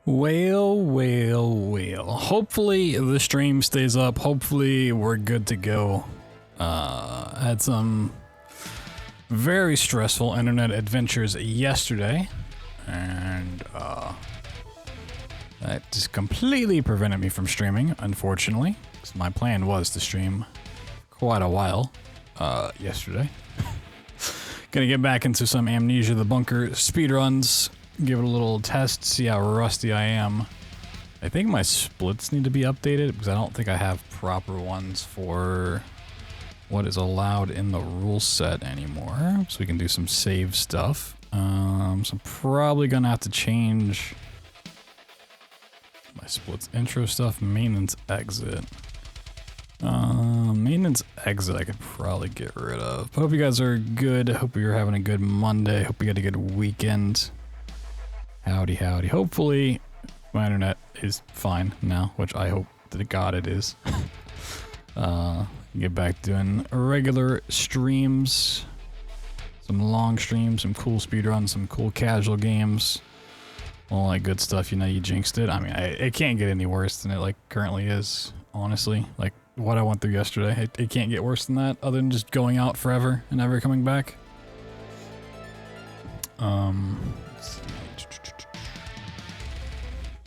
Well. Hopefully the stream stays up. Hopefully we're good to go. Had some very stressful internet adventures yesterday, and that just completely prevented me from streaming, unfortunately. 'Cause my plan was to stream quite a while yesterday. Gonna get back into some Amnesia the Bunker speedruns, give it a little test, see how rusty I am. I think my splits need to be updated because I don't think I have proper ones for what is allowed in the rule set anymore. So we can do some save stuff. So I'm probably gonna have to change my splits intro stuff, maintenance exit. Maintenance exit I could probably get rid of. Hope you guys are good. Hope you're having a good Monday. Hope you had a good weekend. Howdy. Hopefully my internet is fine now, which I hope to God it is. Get back doing regular streams. Some long streams, some cool speedruns, some cool casual games. All that good stuff, you know, you jinxed it. I mean, it can't get any worse than it like currently is, honestly. Like what I went through yesterday, it can't get worse than that other than just going out forever and never coming back. Let's see.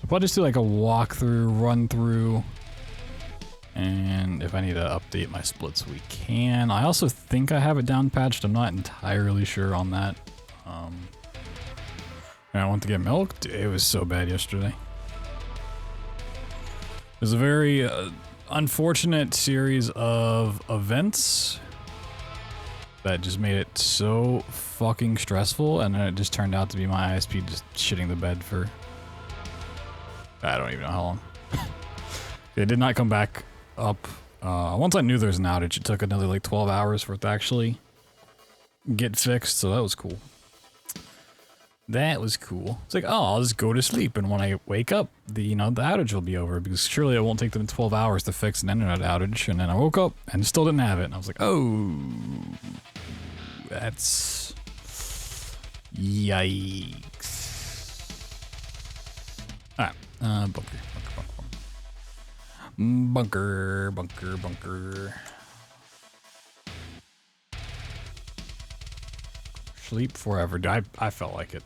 I'll probably just do like a walkthrough, run through, and if I need to update my splits, we can. I also think I have it down patched. I'm not entirely sure on that. I went to get milk. Dude, it was so bad yesterday. It was a very unfortunate series of events that just made it so fucking stressful, and then it just turned out to be my ISP just shitting the bed for I don't even know how long. It did not come back up. Once I knew there was an outage, it took another like 12 hours for it to actually get fixed, so that was cool. That was cool. It's like, oh, I'll just go to sleep, and when I wake up, the outage will be over, because surely it won't take them 12 hours to fix an internet outage. And then I woke up and still didn't have it, and I was like, oh, that's yikes. All right, bunker. Sleep forever. I felt like it.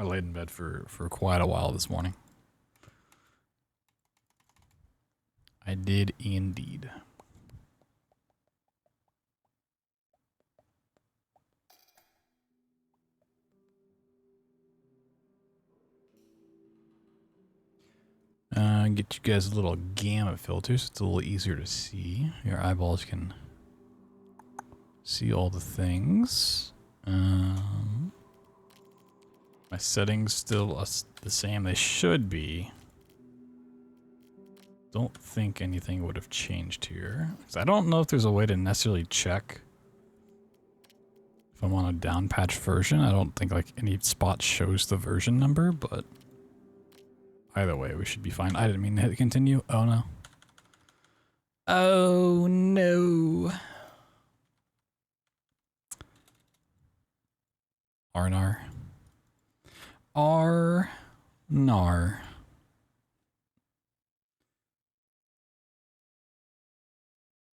I laid in bed for quite a while this morning. I did indeed. Get you guys a little gamut filter so it's a little easier to see. Your eyeballs can see all the things. My settings still the same. They should be. Don't think anything would have changed here. 'Cause I don't know if there's a way to necessarily check if I'm on a down patch version. I don't think like any spot shows the version number, but either way, we should be fine. I didn't mean to hit continue. Oh no. Oh no. Arnar. Arnar.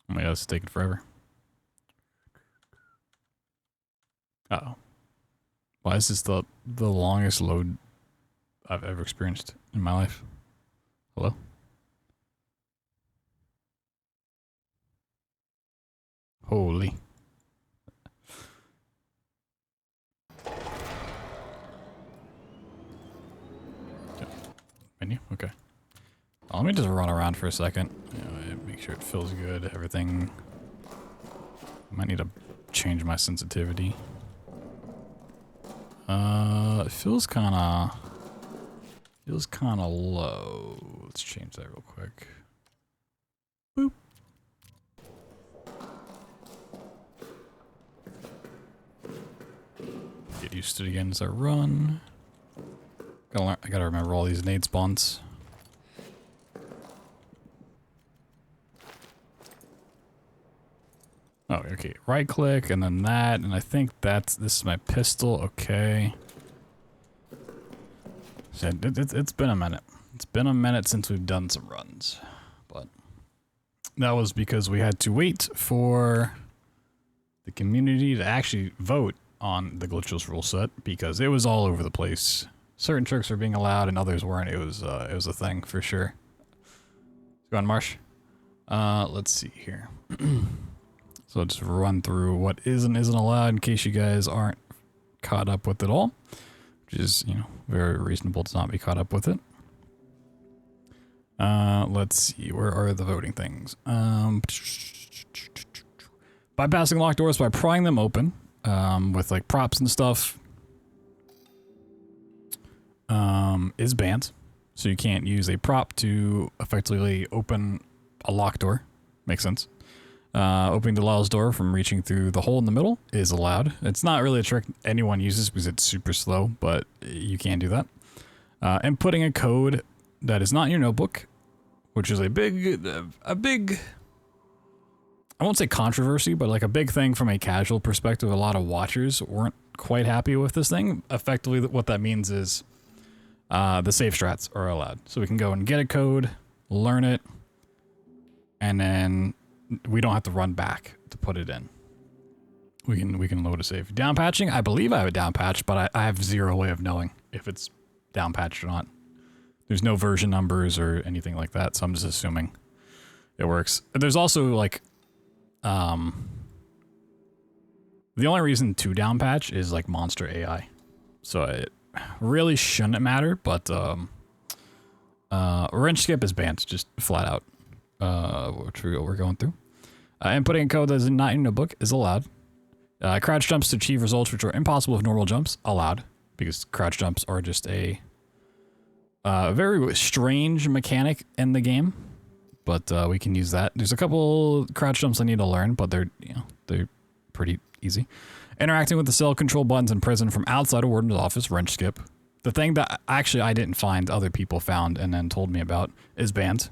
Oh my god, it's taking forever. Uh-oh. Why is this the longest load I've ever experienced in my life? Hello? Holy. Menu? Okay. Let me just run around for a second. Make sure it feels good. Everything. I might need to change my sensitivity. It feels kind of low. Let's change that real quick. Boop. Get used to it again as I run. I gotta remember all these nade spawns. Oh, okay. Right click and then that, and I think this is my pistol. Okay. So it's been a minute. It's been a minute since we've done some runs, but that was because we had to wait for the community to actually vote on the Glitchless rule set because it was all over the place. Certain tricks were being allowed and others weren't. It was a thing for sure. Go on, Marsh. Let's see here. So I'll just run through what is and isn't allowed in case you guys aren't caught up with it all, which is, you know, very reasonable to not be caught up with it. Let's see, where are the voting things? Bypassing locked doors by prying them open, with like props and stuff, is banned. So you can't use a prop to effectively open a locked door. Makes sense. Opening the Lyle's door from reaching through the hole in the middle is allowed. It's not really a trick anyone uses because it's super slow, but you can do that. And putting a code that is not in your notebook, which is a big, I won't say controversy, but like a big thing from a casual perspective. A lot of watchers weren't quite happy with this thing. Effectively, what that means is the safe strats are allowed. So we can go and get a code, learn it, and then we don't have to run back to put it in. We can load a save. Down patching, I believe I have it down patched, but I have zero way of knowing if it's down patched or not. There's no version numbers or anything like that, so I'm just assuming it works. There's also like, the only reason to down patch is like monster AI. So it really shouldn't matter, but wrench skip is banned, just flat out. Which we're going through. And putting a code that is not in a book is allowed. Crouch jumps to achieve results which are impossible with normal jumps, allowed. Because crouch jumps are just a very strange mechanic in the game. But we can use that. There's a couple crouch jumps I need to learn, but they're pretty easy. Interacting with the cell control buttons in prison from outside a warden's office, wrench skip. The thing that actually I didn't find, other people found and then told me about, is banned.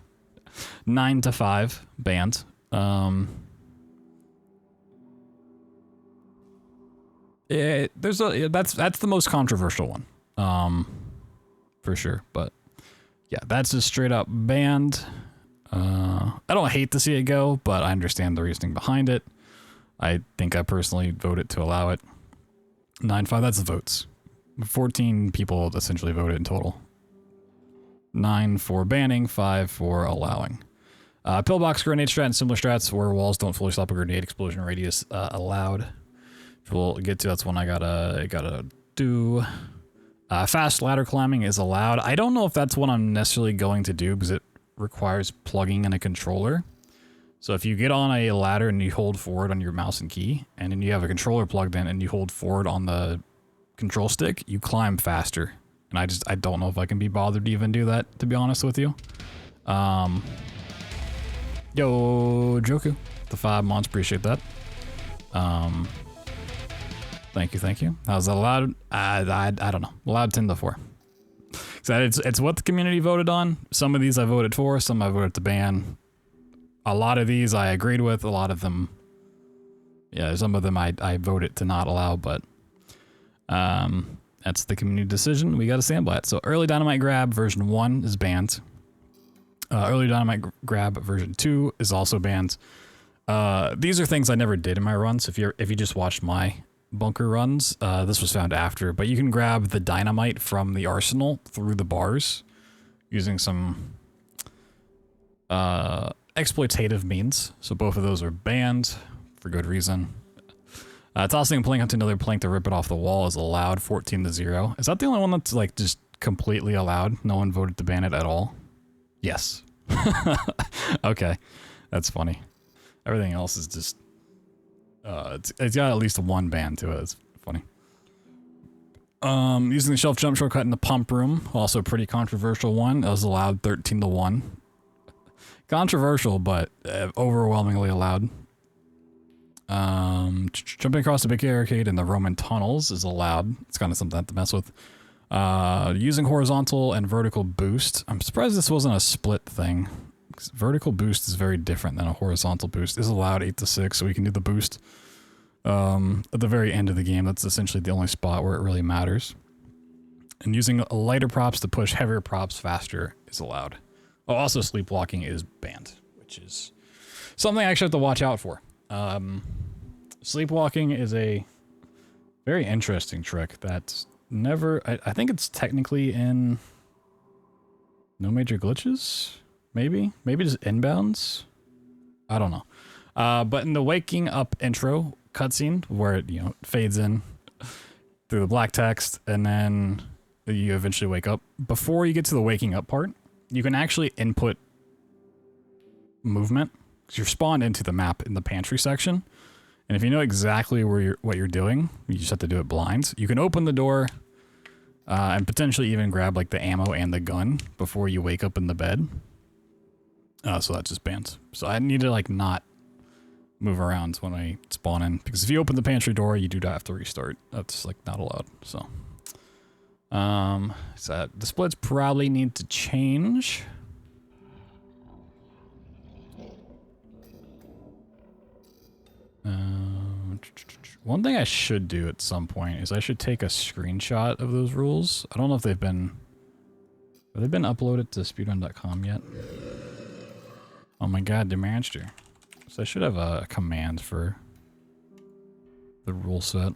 9 to 5 banned. That's the most controversial one, for sure. But yeah, that's just straight up banned. I don't hate to see it go, but I understand the reasoning behind it. I think I personally voted to allow it. 9-5, that's the votes. 14 people essentially voted in total. 9 for banning, 5 for allowing. Pillbox grenade strat and similar strats where walls don't fully stop a grenade explosion radius allowed. Which we'll get to. That's one I gotta do. Fast ladder climbing is allowed. I don't know if that's what I'm necessarily going to do because it requires plugging in a controller. So if you get on a ladder and you hold forward on your mouse and key, and then you have a controller plugged in and you hold forward on the control stick, you climb faster. And I don't know if I can be bothered to even do that, to be honest with you. Yo, Joku, the 5 months, appreciate that. Thank you. How's that allowed? I don't know. Allowed 10 to 4. So it's what the community voted on. Some of these I voted for, some I voted to ban. A lot of these I agreed with, a lot of them, yeah, some of them I voted to not allow, but that's the community decision. We got a sandblast. So early dynamite grab version 1 is banned. Early dynamite grab version 2 is also banned. These are things I never did in my runs. If you just watched my bunker runs, this was found after, but you can grab the dynamite from the arsenal through the bars using some exploitative means. So both of those are banned for good reason. Tossing a plank onto another plank to rip it off the wall is allowed, 14 to 0. Is that the only one that's like just completely allowed? No one voted to ban it at all? Yes. Okay, that's funny. Everything else is just it's got at least one ban to it. It's funny. Using the shelf jump shortcut in the pump room, also a pretty controversial one. That was allowed, 13 to 1. Controversial, but overwhelmingly allowed. Jumping across the big arcade in the Roman tunnels is allowed. It's kind of something to mess with. Using horizontal and vertical boost. I'm surprised this wasn't a split thing. 'Cause vertical boost is very different than a horizontal boost. It's allowed 8 to 6, so we can do the boost at the very end of the game. That's essentially the only spot where it really matters. And using lighter props to push heavier props faster is allowed. Oh, also sleepwalking is banned, which is something I actually have to watch out for. Sleepwalking is a very interesting trick that's never... I think it's technically in no major glitches? Maybe? Maybe just inbounds? I don't know. But in the waking up intro cutscene, where it, you know, fades in through the black text, and then you eventually wake up, before you get to the waking up part, you can actually input movement. Because you're spawned into the map in the pantry section. And if you know exactly where what you're doing, you just have to do it blind. You can open the door and potentially even grab like the ammo and the gun before you wake up in the bed. So that's just banned. So I need to like not move around when I spawn in, because if you open the pantry door, you do have to restart. That's like not allowed. So, so the splits probably need to change. One thing I should do at some point is I should take a screenshot of those rules. I don't know if have they been uploaded to speedrun.com yet? Oh my god, Demonster. So I should have a command for the rule set.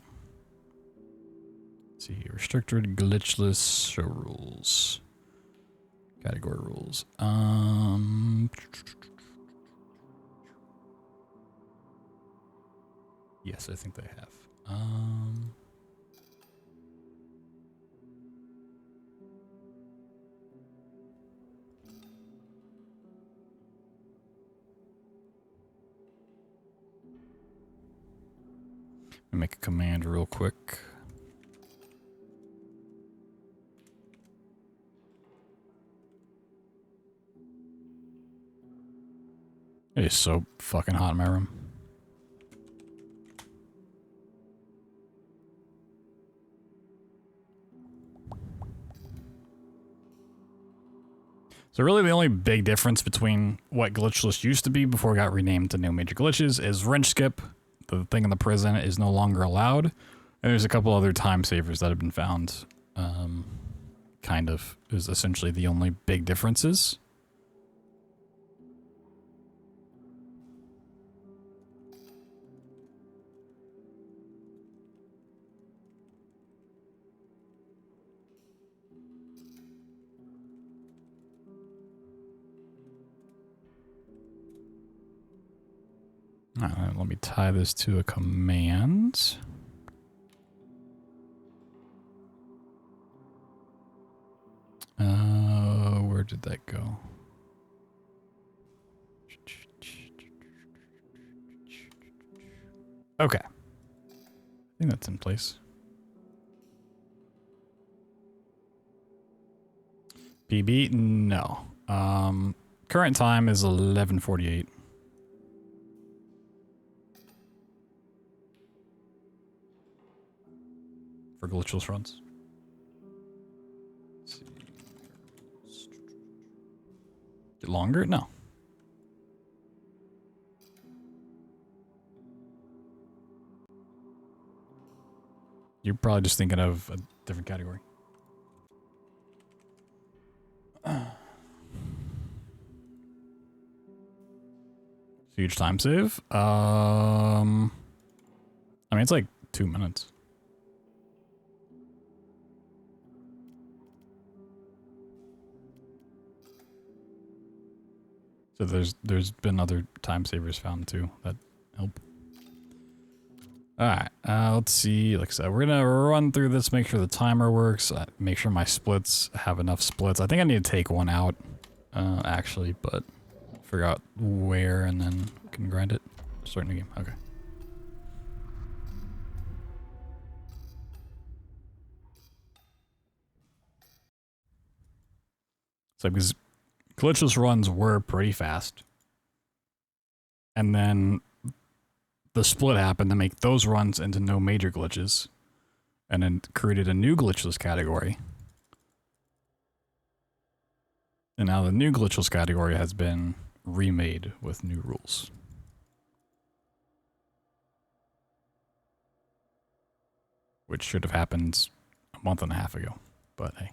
Let's see, restricted, glitchless, show rules. Category rules. Yes, I think they have. Let me make a command real quick. It is so fucking hot in my room. So really the only big difference between what Glitchless used to be before it got renamed to No Major Glitches is wrench skip. The thing in the prison is no longer allowed. And there's a couple other time savers that have been found. Kind of is essentially the only big differences. Alright, let me tie this to a command. Where did that go? Okay. I think that's in place. PB? No. Current time is 11:48. For glitchless runs. Let's see. Get longer? No. You're probably just thinking of a different category. Huge time save. I mean, it's like 2 minutes. So there's been other time savers found too that help. Alright, let's see. Like I said, we're gonna run through this, make sure the timer works, make sure my splits have enough splits. I think I need to take one out, actually, but figure out where and then we can grind it. Start new game. Okay. So because glitchless runs were pretty fast, and then the split happened to make those runs into no major glitches, and then created a new glitchless category. And now the new glitchless category has been remade with new rules. Which should have happened a month and a half ago, but hey.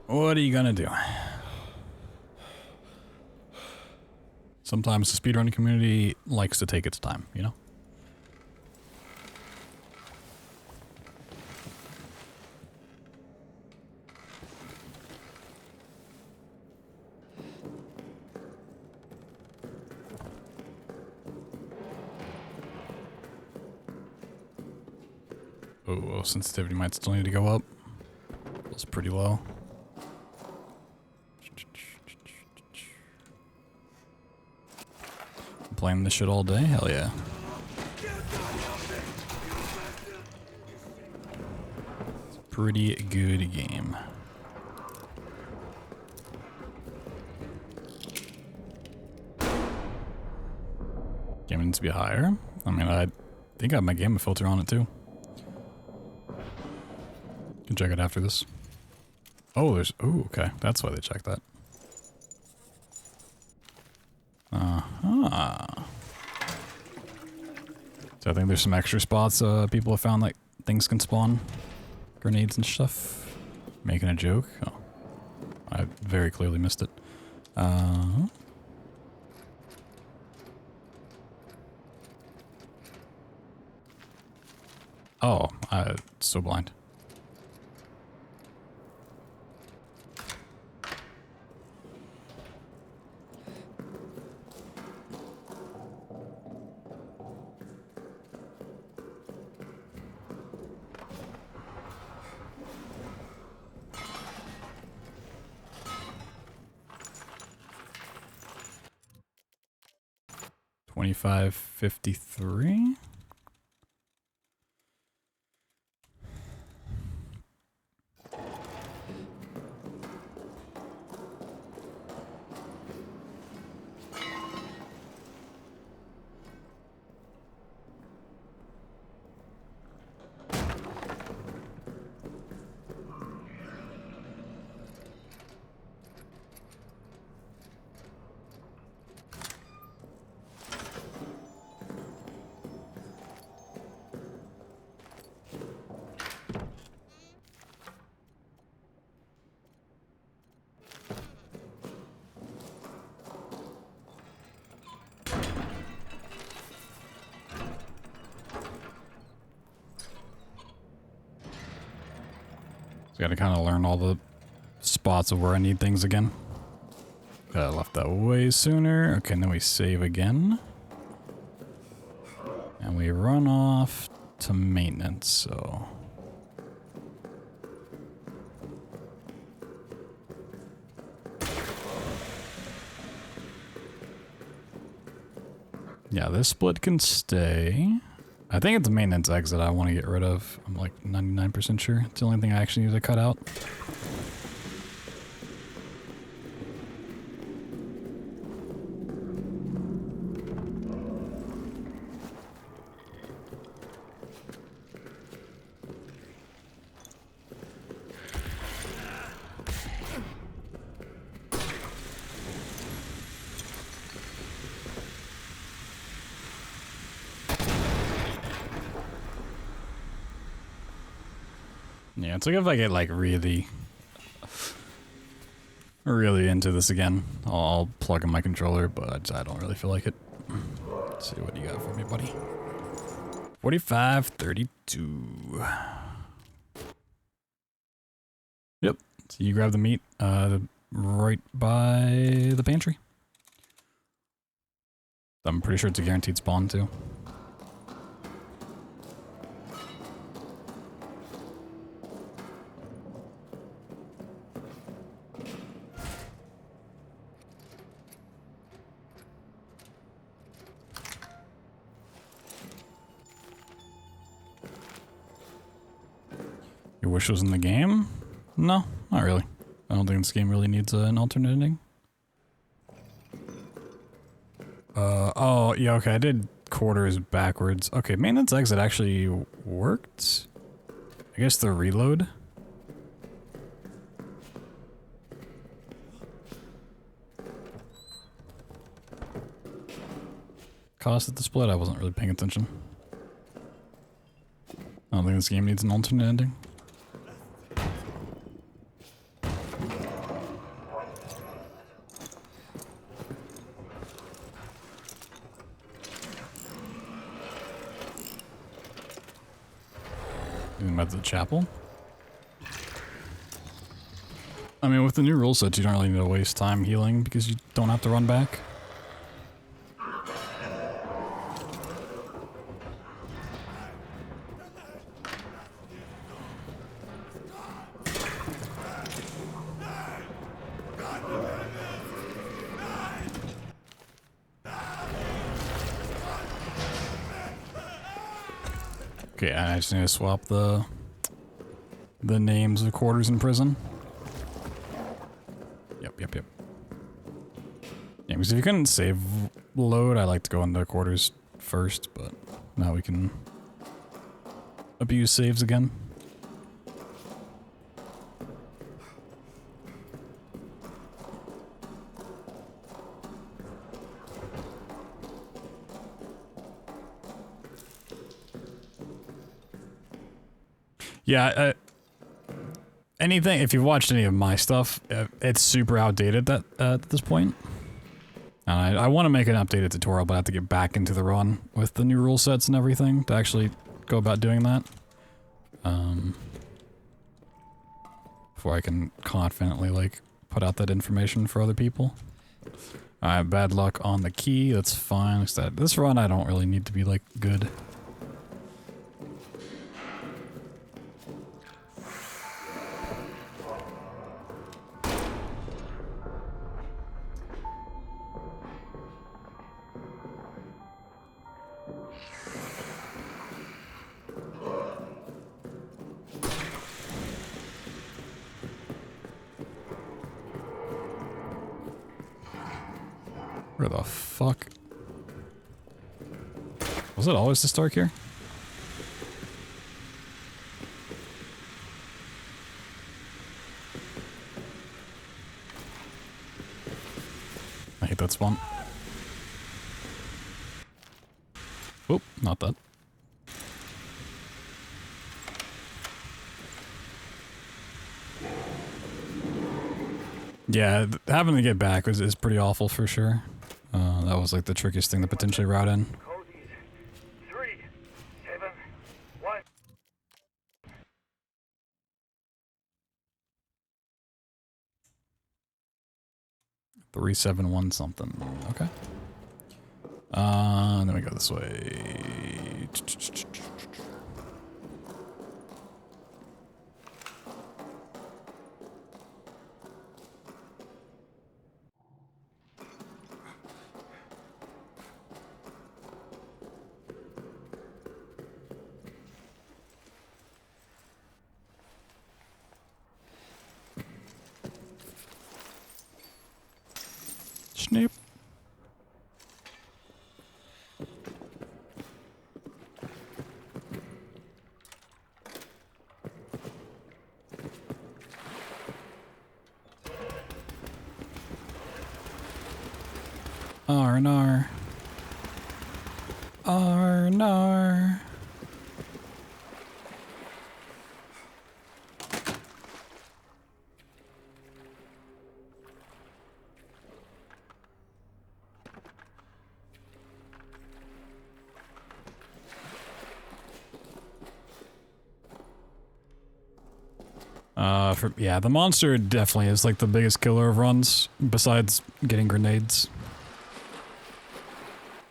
What are you gonna do? Sometimes the speedrunning community likes to take its time, you know? Oh, sensitivity might still need to go up. It's pretty low. Playing this shit all day? Hell yeah. It's a pretty good game. Game needs to be higher. I mean, I think I have my gamma filter on it too. Can check it after this. Oh, there's... Oh, okay. That's why they checked that. So I think there's some extra spots people have found like things can spawn. Grenades and stuff. Making a joke? Oh. I very clearly missed it. Oh, I'm so blind. $25.53. So gotta kind of learn all the spots of where I need things again. I left that way sooner. Okay, and then we save again. And we run off to maintenance, so... Yeah, this split can stay. I think it's a maintenance exit I want to get rid of. I'm like 99% sure. It's the only thing I actually need to cut out. Yeah, it's like if I get like really into this again, I'll plug in my controller, but I don't really feel like it. Let's see what you got for me, buddy. 45.32. Yep. So you grab the meat right by the pantry. I'm pretty sure it's a guaranteed spawn too. Your wish was in the game? No, not really. I don't think this game really needs an alternate ending. yeah, okay, I did quarters backwards. Okay, maintenance exit actually worked. I guess the reload. Cost at the split, I wasn't really paying attention. I don't think this game needs an alternate ending. About the chapel. I mean, with the new rule sets, you don't really need to waste time healing because you don't have to run back. Okay, I just need to swap the names of quarters in prison. Yep. Yeah, because if you couldn't save load, I like to go into quarters first, but now we can abuse saves again. Yeah, anything, if you've watched any of my stuff, it's super outdated at this point. And I want to make an updated tutorial, but I have to get back into the run with the new rule sets and everything to actually go about doing that. Before I can confidently, like, put out that information for other people. Alright, bad luck on the key, that's fine. This run I don't really need to be, like, good. Where the fuck? Was it always this dark here? I hate that spawn. Oh, not that. Yeah, having to get back is pretty awful for sure. That was like the trickiest thing to potentially route in. 3, 7, 1. 371 something. Okay. And then we go this way. Snape. R&R. R&R. Yeah, the monster definitely is like the biggest killer of runs, besides getting grenades.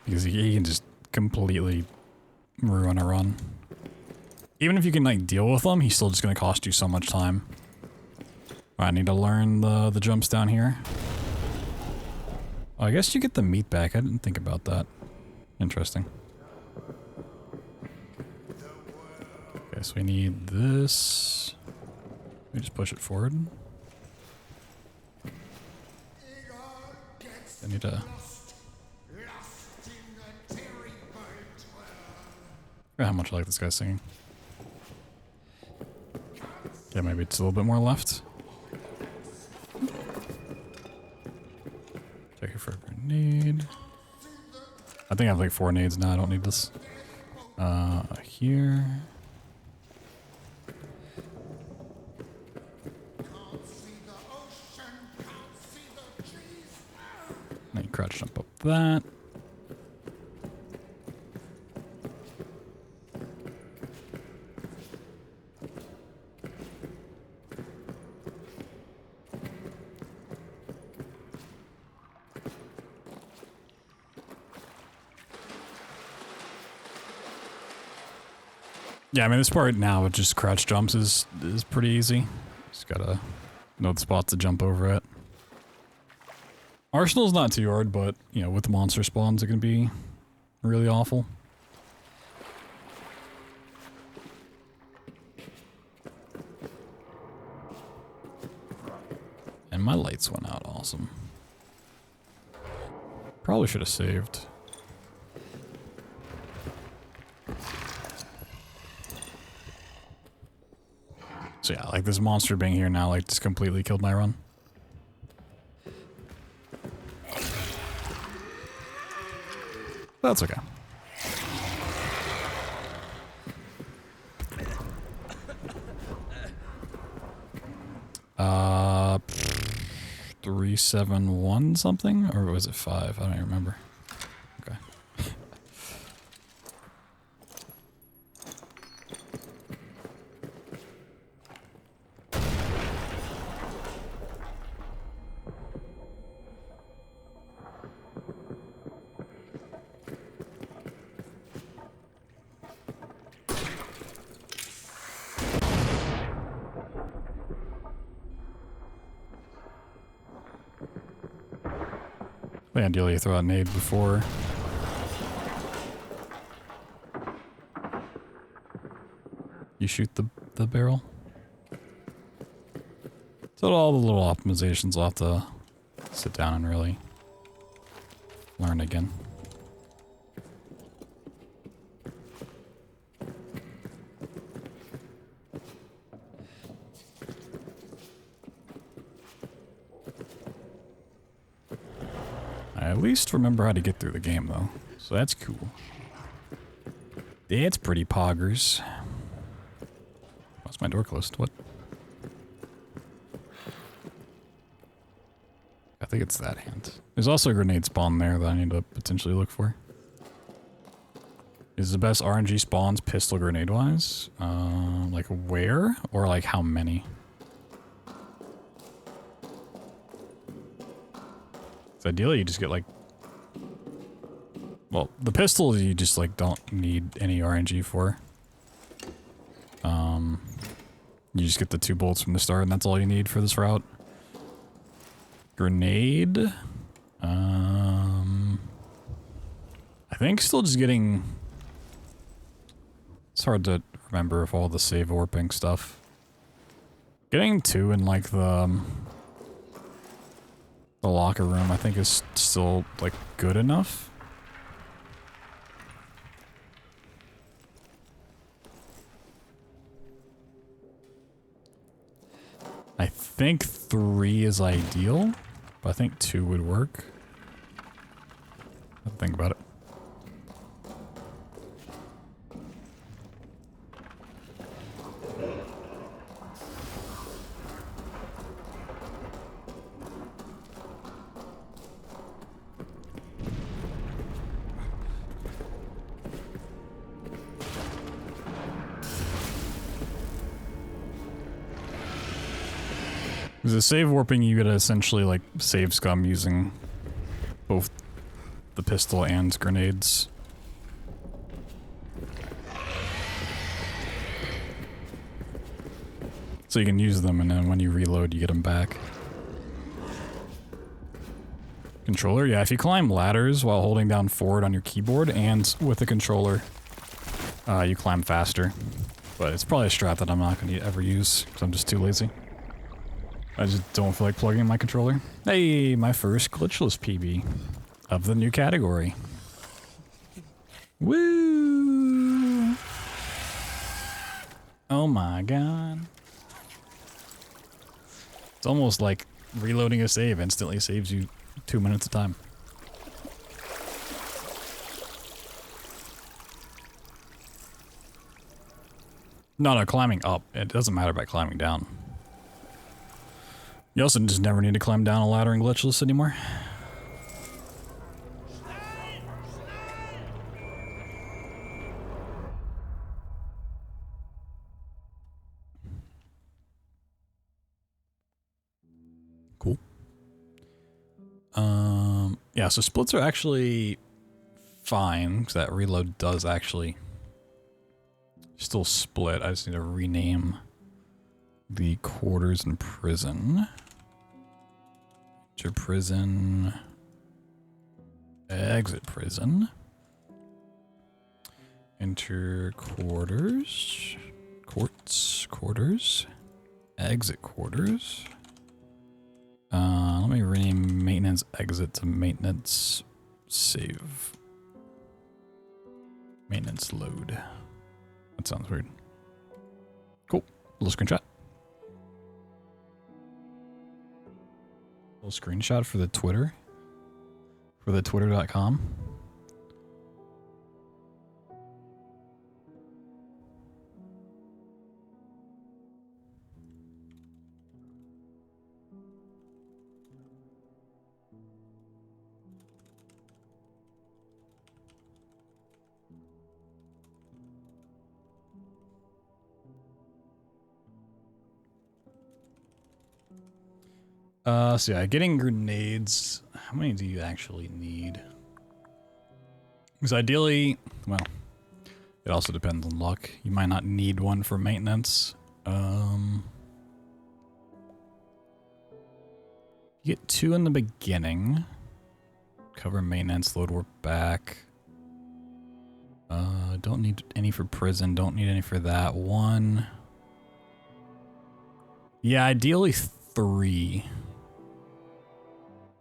Because he can just completely ruin a run. Even if you can like deal with him, he's still just gonna cost you so much time. I need to learn the jumps down here. Oh, I guess you get the meat back. I didn't think about that. Interesting. Okay, so we need this. We just push it forward. I need to... How much I like this guy singing. Yeah, maybe it's a little bit more left. Check it for a grenade. I think I have like 4 nades now. I don't need this. Here. Then you crouch jump up that. Yeah, I mean, this part now with just crouch jumps is pretty easy. Just gotta know the spots to jump over it. Arsenal's not too hard, but, you know, with the monster spawns, it can be really awful. And my lights went out, awesome. Probably should have saved. So yeah, like this monster being here now, like just completely killed my run. That's okay. Uh, 371 something, or was it 5? I don't even remember. Okay. Ideally, you throw out an aid before. You shoot the barrel. So all the little optimizations I'll have to sit down and really learn again. I at least remember how to get through the game though, so that's cool. That's pretty poggers. Why's my door closed? What? I think it's that hand. There's also a grenade spawn there that I need to potentially look for. Is the best RNG spawns pistol grenade wise? Like where? Or like how many? So ideally you just get like... Well, the pistols you just like don't need any RNG for. You just get the 2 bolts from the start and that's all you need for this route. Grenade. I think still just getting... It's hard to remember if all the save warping stuff. Getting 2 in like the locker room I think is still like good enough. I think 3 is ideal, but I think 2 would work. I'll think about it. Because the save warping, you gotta essentially like save scum using both the pistol and grenades. So you can use them and then when you reload you get them back. Controller, yeah, if you climb ladders while holding down forward on your keyboard and with the controller, you climb faster. But it's probably a strat that I'm not gonna ever use because I'm just too lazy. I just don't feel like plugging in my controller. Hey, my first glitchless PB of the new category. Woo! Oh my god. It's almost like reloading a save instantly saves you 2 minutes of time. No, climbing up. It doesn't matter about climbing down. You also just never need to climb down a ladder in Glitchless anymore. Cool. Yeah, so splits are actually fine, because that reload does actually still split. I just need to rename the quarters in prison. Enter prison. Exit prison. Enter quarters. Quarters. Exit quarters. Let me rename maintenance exit to maintenance save. Maintenance load. That sounds weird. Cool. Little screenshot. Little screenshot for the Twitter. For the twitter.com. So yeah, getting grenades. How many do you actually need? Because ideally, well, it also depends on luck. You might not need one for maintenance. You get 2 in the beginning. Cover maintenance, load warp back. Don't need any for prison, don't need any for that. 1. Yeah, ideally 3.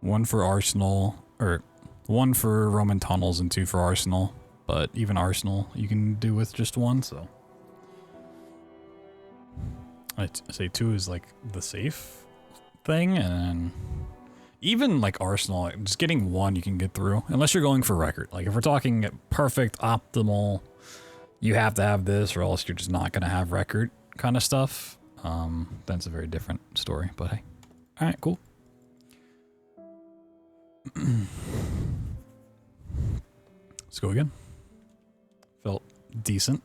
1 for Arsenal, or 1 for Roman tunnels and 2 for Arsenal. But even Arsenal you can do with just 1, so. I'd say 2 is like the safe thing, and even like Arsenal, just getting 1 you can get through, unless you're going for record. Like if we're talking perfect, optimal, you have to have this or else you're just not gonna have record kind of stuff, that's a very different story, but hey. Alright, cool. Let's go again. Felt decent.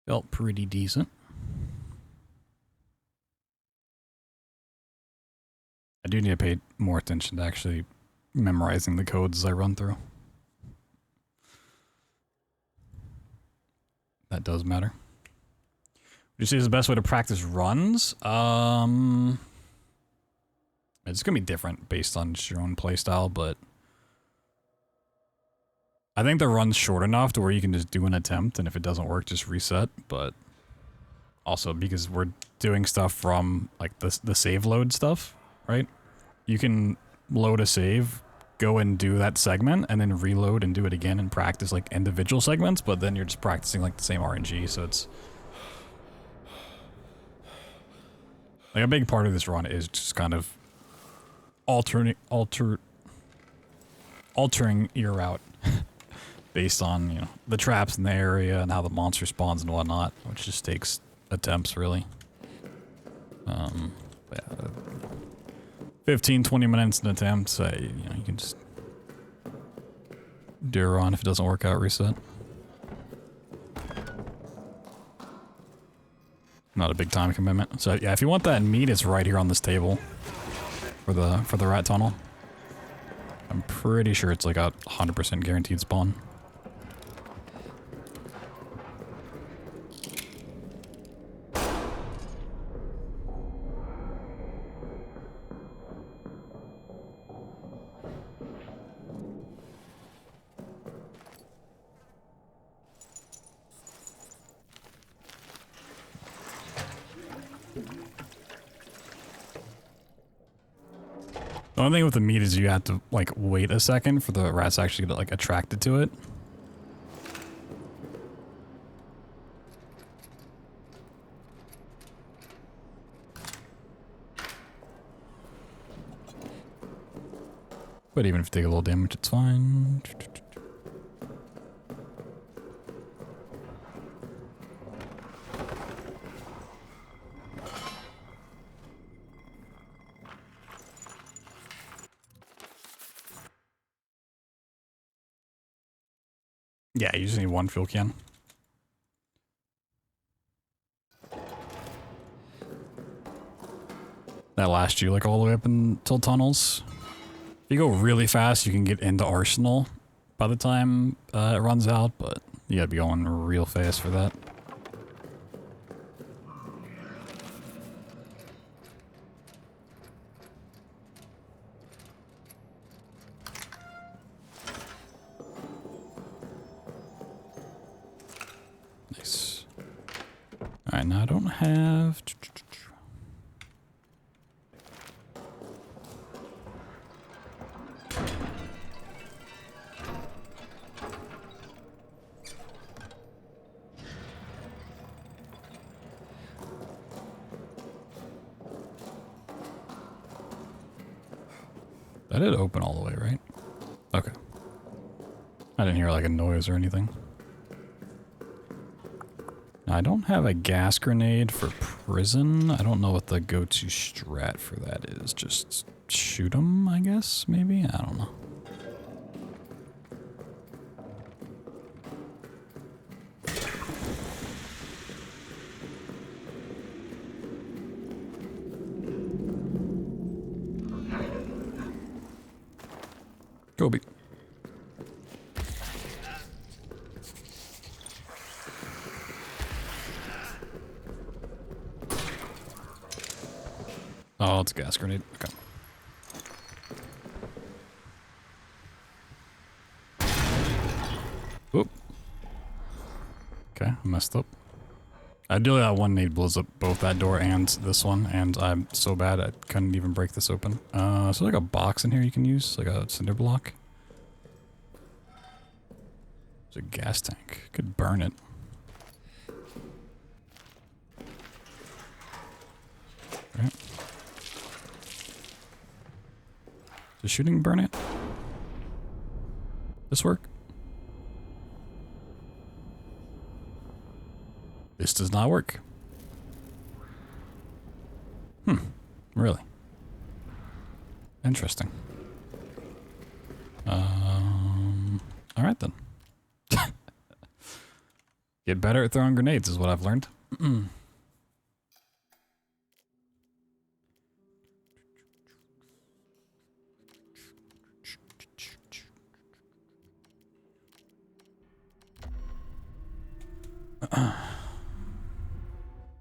Felt pretty decent. I do need to pay more attention to actually memorizing the codes as I run through. That does matter. Would you say is the best way to practice runs? It's gonna be different based on just your own playstyle, but I think the run's short enough to where you can just do an attempt, and if it doesn't work, just reset. But also because we're doing stuff from like the save load stuff, right? You can load a save, go and do that segment, and then reload and do it again and practice like individual segments, but then you're just practicing like the same RNG, so it's like a big part of this run is just kind of altering your route based on, you know, the traps in the area and how the monster spawns and whatnot, which just takes attempts really. Yeah, 15-20 minutes an attempt, so, you know, you can just do a run. If it doesn't work out, reset. Not a big time commitment. So yeah, if you want that meat, it's right here on this table for the rat tunnel. I'm pretty sure it's like a 100% guaranteed spawn. The only thing with the meat is you have to like wait a second for the rats actually to like attracted to it. But even if you take a little damage, it's fine. Yeah, you just need one fuel can. That lasts you like all the way up until tunnels. If you go really fast, you can get into Arsenal by the time it runs out, but you gotta be going real fast for that. Nice. Alright, now I don't have... That did open all the way, right? Okay. I didn't hear like a noise or anything. Now, I don't have a gas grenade for prison. I don't know what the go-to strat for that is. Just shoot them, I guess, maybe? I don't know. Kobe. Oh, it's a gas grenade. Okay. Oop. Okay, I messed up. Ideally, that one nade blows up both that door and this one, and I'm so bad I couldn't even break this open. So like a box in here you can use, like a cinder block. There's a gas tank. Could burn it. Right. Does shooting burn it? This work? This does not work. Really? Interesting. Alright then. Get better at throwing grenades is what I've learned.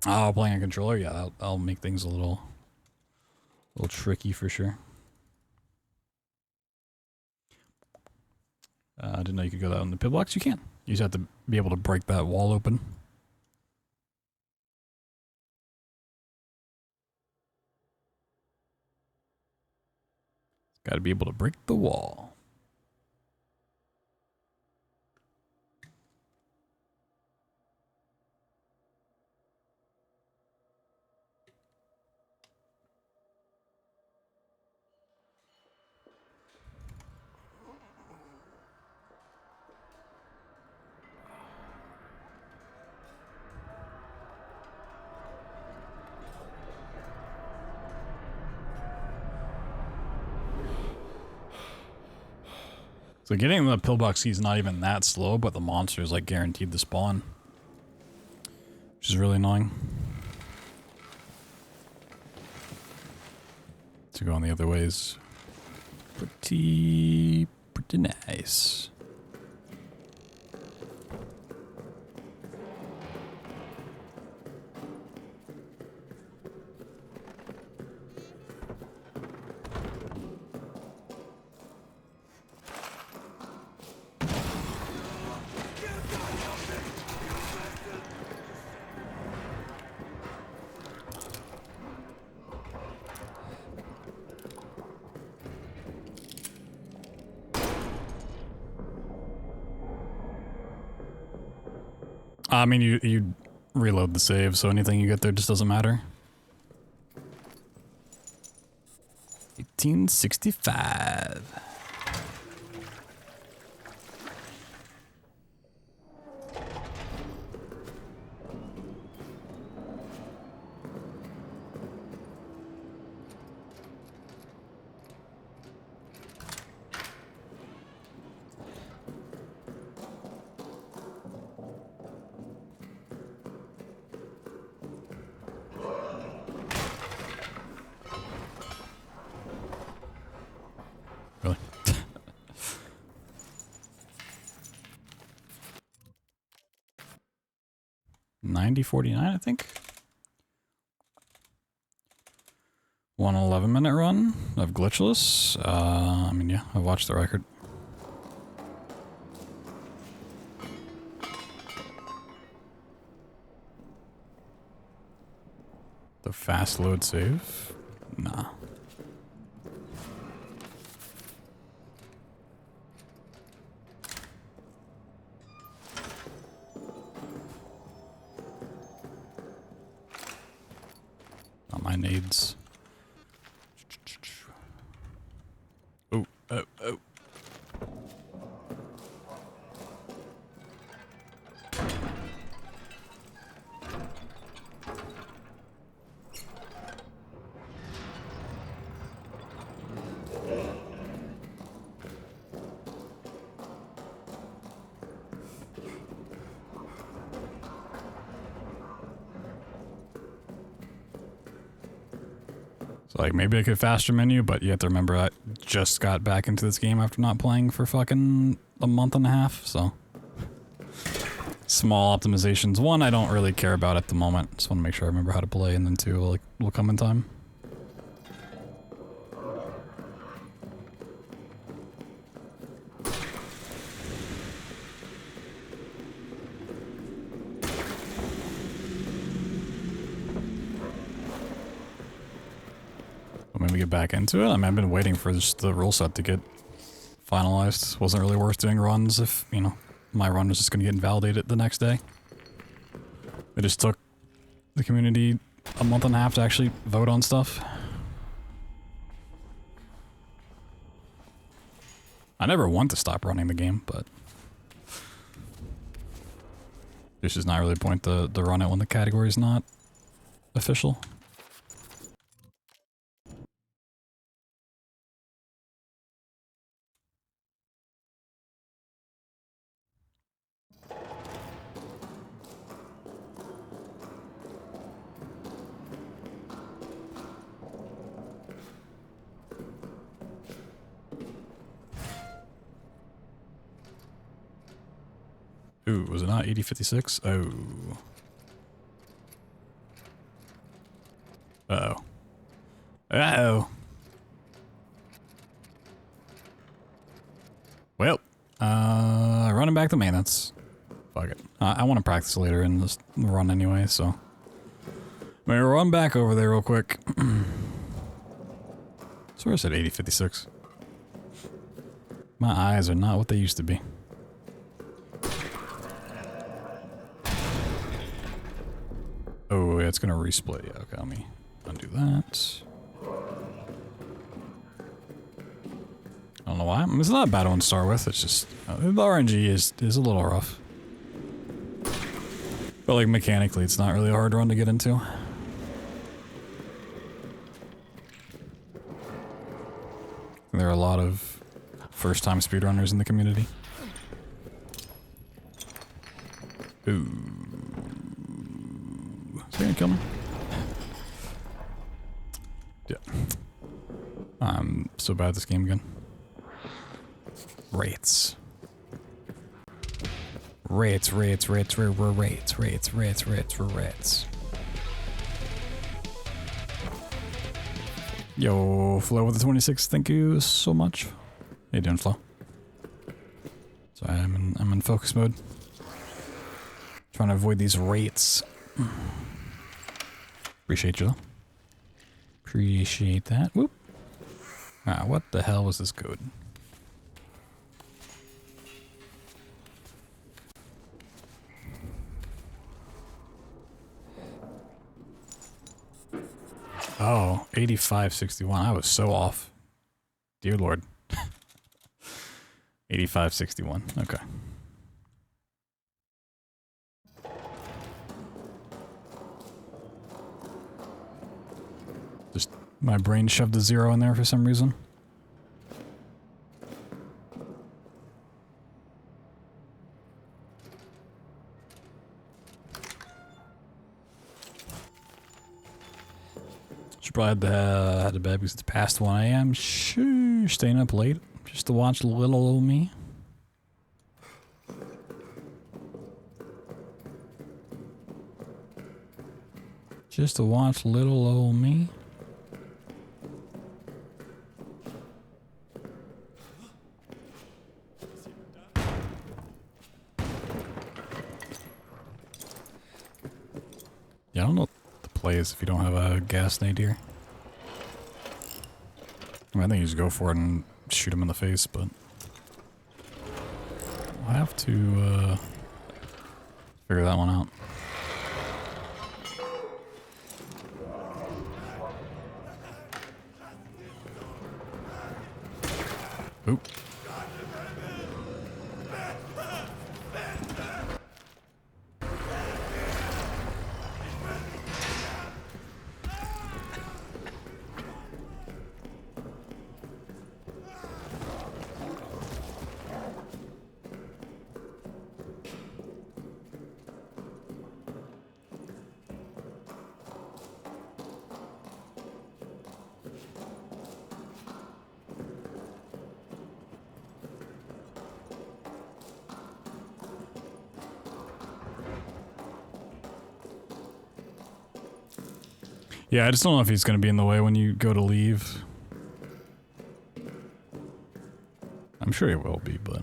Oh, playing a controller? Yeah, that'll make things a little tricky for sure. I didn't know you could go that on the pillbox. You can. You just have to be able to break that wall open. Got to be able to break the wall. So getting the pillbox key is not even that slow, but the monster is like guaranteed to spawn. Which is really annoying. To go on the other ways. Pretty nice. I mean, you reload the save, so anything you get there just doesn't matter. 1865. Really? 90:49, I think. 1 11-minute run of Glitchless. I mean, yeah, I watched the record. The fast load save? Nah. Not my needs. Oh, oh, oh. So like maybe I could faster menu, but you have to remember I just got back into this game after not playing for fucking a month and a half, so. Small optimizations. One, I don't really care about at the moment. Just want to make sure I remember how to play, and then two, like, will come in time. Maybe get back into it. I mean, I've been waiting for just the rule set to get finalized. Wasn't really worth doing runs if, you know, my run was just going to get invalidated the next day. It just took the community a month and a half to actually vote on stuff. I never want to stop running the game, but there's just not really a point to run it when the category is not official. Ooh, was it not 8056? Oh. Uh-oh. Uh-oh. Well, running back to maintenance. Fuck it. I want to practice later in this run anyway, so. I'm gonna run back over there real quick. So I said 8056. My eyes are not what they used to be. Oh, yeah, it's gonna resplit. Yeah, okay, let me undo that. I don't know why. I mean, it's not a bad one to start with. It's just the RNG is a little rough. But like mechanically, it's not really a hard run to get into. There are a lot of first-time speedrunners in the community. Ooh. Is he gonna kill me? Yeah. I'm so bad at this game again. Rates. Rates. Yo, Flo with the 26, thank you so much. How you doing, Flo? Sorry, I'm in focus mode. Trying to avoid these rates. Appreciate you though. Appreciate that. Whoop. Ah, what the hell was this code? Oh, 85.61. I was so off. Dear Lord. 85.61. Okay. Just my brain shoved a 0 in there for some reason. Should probably had to bed because it's past 1 a.m. Shoo, staying up late just to watch little old me. Just to watch little old me. Yeah, I don't know what the play is if you don't have a gas nade here. I mean, I think you just go for it and shoot him in the face, but I'll have to figure that one out. Oop. Yeah, I just don't know if he's going to be in the way when you go to leave. I'm sure he will be, but...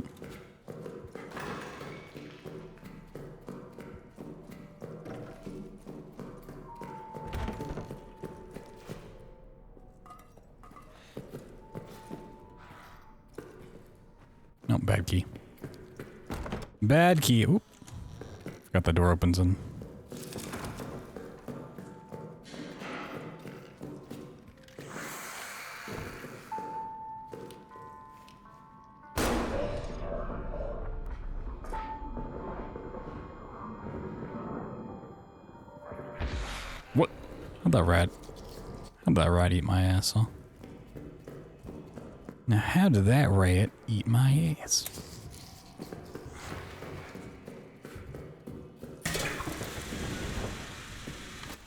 No, bad key. Bad key. Oop. Forgot the door opens in. What? How'd that rat eat my ass, huh? Now how did that rat eat my ass?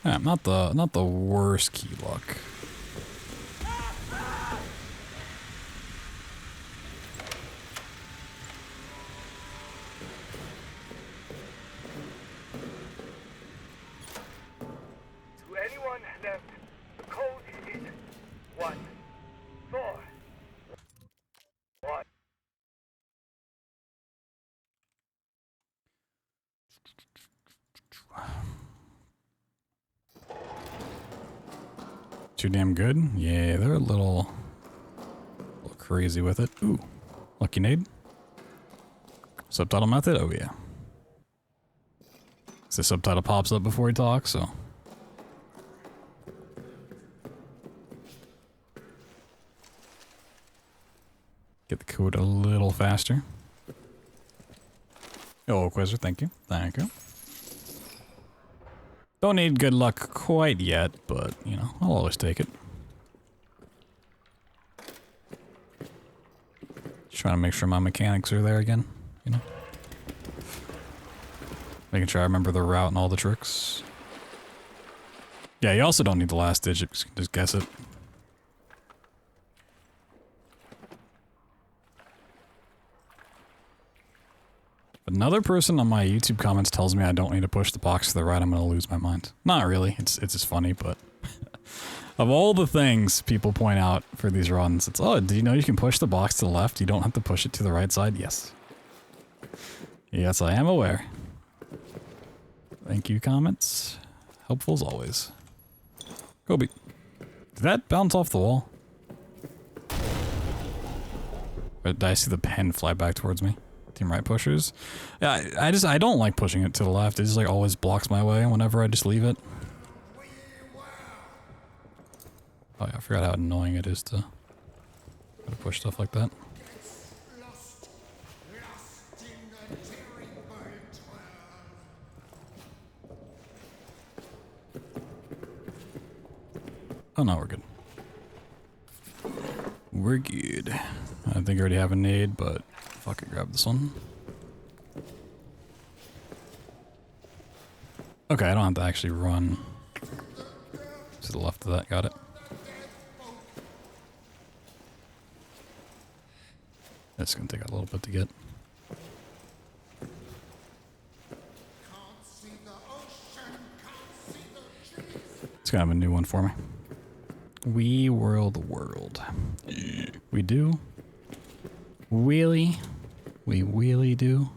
Yeah, not the worst key luck. To anyone left, the code is 1, 4, 1. Too damn good? Yeah, they're a little crazy with it. Ooh, lucky nade. Subtitle method? Oh yeah. The subtitle pops up before he talks, so. Get the code a little faster. Oh, Quizzer, thank you. Thank you. Don't need good luck quite yet, but, you know, I'll always take it. Just trying to make sure my mechanics are there again, you know? Making sure I remember the route and all the tricks. Yeah, you also don't need the last digit, just guess it. Another person on my YouTube comments tells me I don't need to push the box to the right, I'm gonna lose my mind. Not really, it's just funny, but... of all the things people point out for these runs, it's, oh, do you know you can push the box to the left? You don't have to push it to the right side? Yes. Yes, I am aware. Thank you, comments. Helpful as always. Kobe. Did that bounce off the wall? Or did I see the pen fly back towards me? Team right pushers. Yeah, I don't like pushing it to the left. It just like always blocks my way whenever I just leave it. Oh yeah, I forgot how annoying it is to push stuff like that. Oh no, we're good. We're good. I think I already have a nade, but fuck it, grab this one. Okay, I don't have to actually run to the left of that. Got it. It's gonna take a little bit to get. It's gonna have a new one for me. We whirl the world. We do. Wheelie. We wheelie do.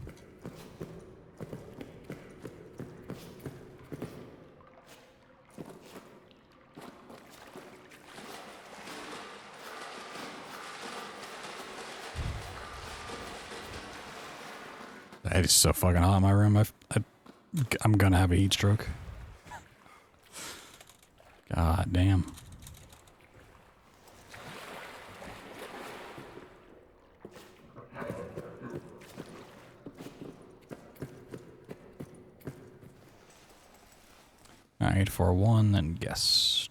It is so fucking hot in my room. I'm gonna have a heat stroke. God damn. Alright, 4-1, then guess.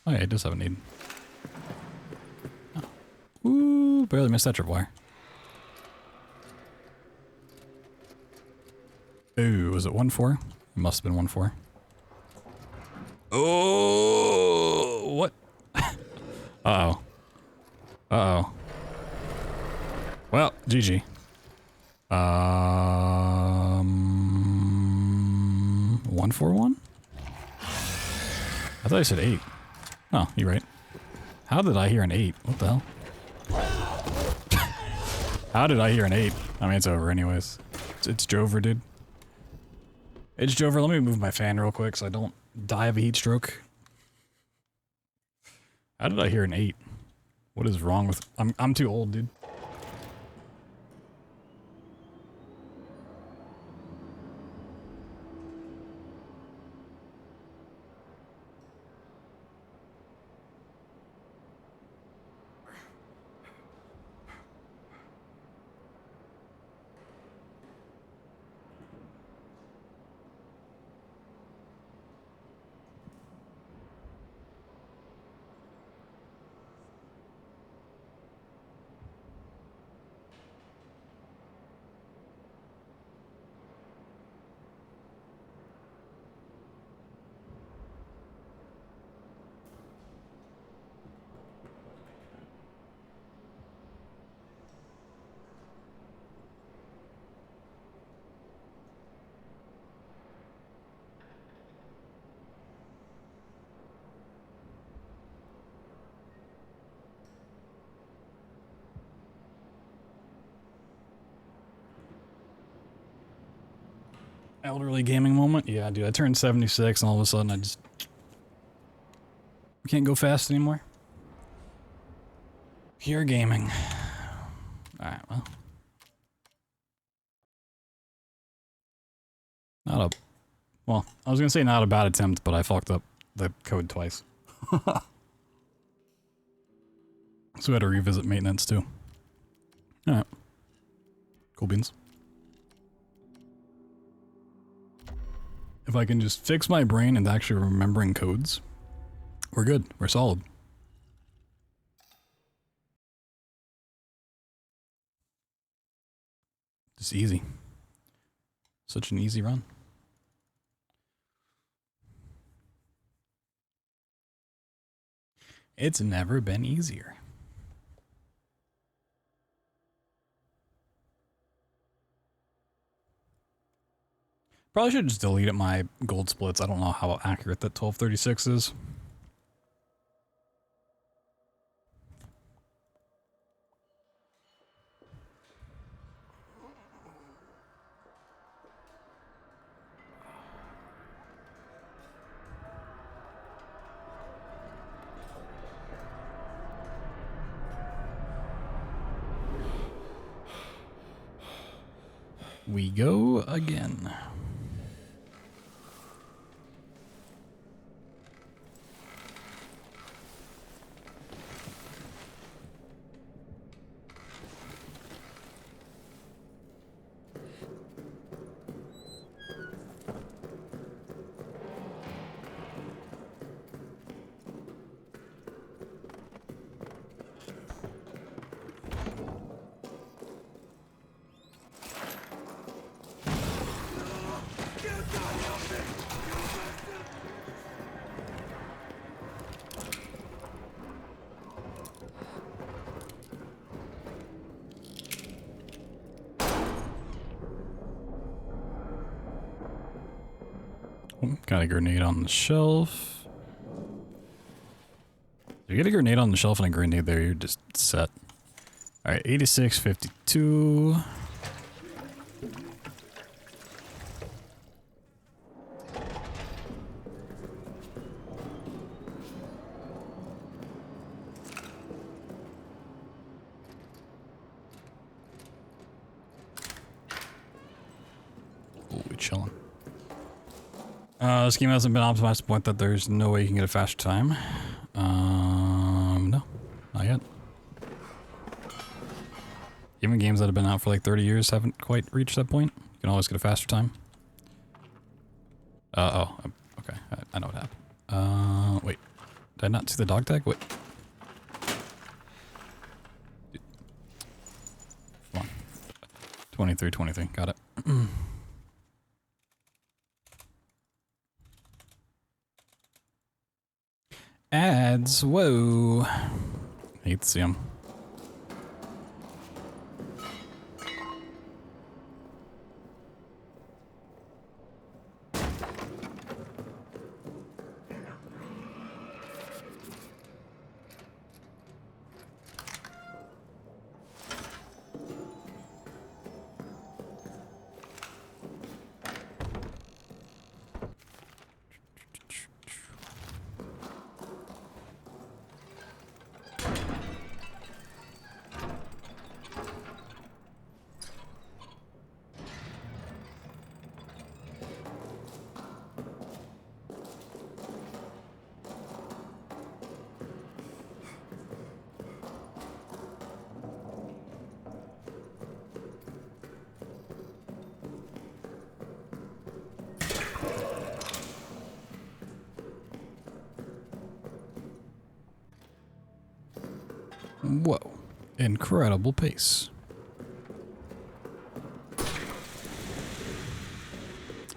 Oh yeah, it does have a need. Oh. Ooh, barely missed that tripwire. Ooh, was it 1-4? It must have been 1-4. Oh, what? Uh-oh. Uh-oh. Well, GG. 1-4-1? I thought I said 8. Oh, you're right. How did I hear an 8? What the hell? How did I hear an 8? I mean, it's over anyways. It's Jover, dude. It's Jover. Let me move my fan real quick so I don't die of a heat stroke. How did I hear an 8? What is wrong with... I'm too old, dude. Elderly gaming moment? Yeah, dude, I turned 76 and all of a sudden I just... can't go fast anymore. Pure gaming. Alright, well. Not a... Well, I was gonna say not a bad attempt, but I fucked up the code twice. So we had to revisit maintenance too. Alright. Cool beans. If I can just fix my brain into actually remembering codes, we're good. We're solid. Just easy. Such an easy run. It's never been easier. Probably should just delete my gold splits. I don't know how accurate that 1236 is. We go again. Got a grenade on the shelf. If you get a grenade on the shelf and a grenade there, you're just set. Alright, 86, 52. Oh, we chilling. This game hasn't been optimized to the point that there's no way you can get a faster time. No, not yet. Even games that have been out for like 30 years haven't quite reached that point. You can always get a faster time. Okay, I know what happened. Wait, did I not see the dog tag? Wait. Come on. 23, 23, got it. Ads, whoa. Hate to see them. Whoa. Incredible pace.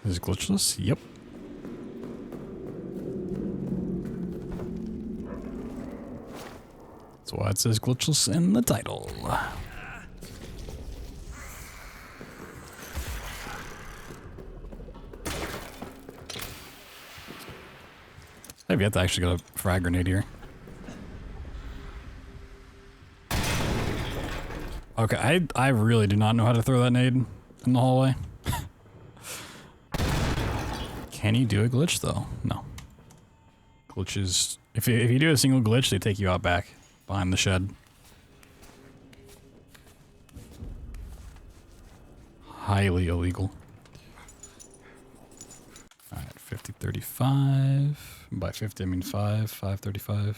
Is it glitchless? Yep. That's why it says glitchless in the title. I've yet to actually get a frag grenade here. Okay, I really do not know how to throw that nade in the hallway. Can you do a glitch though? No. Glitches, if you do a single glitch, they take you out back behind the shed. Highly illegal. Alright, 50-35. By 50 I mean 5-35.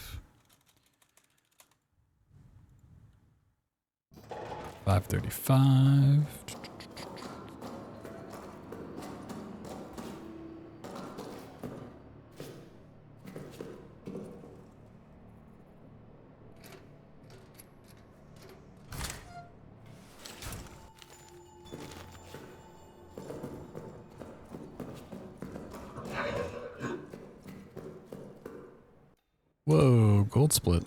535. Whoa, gold split.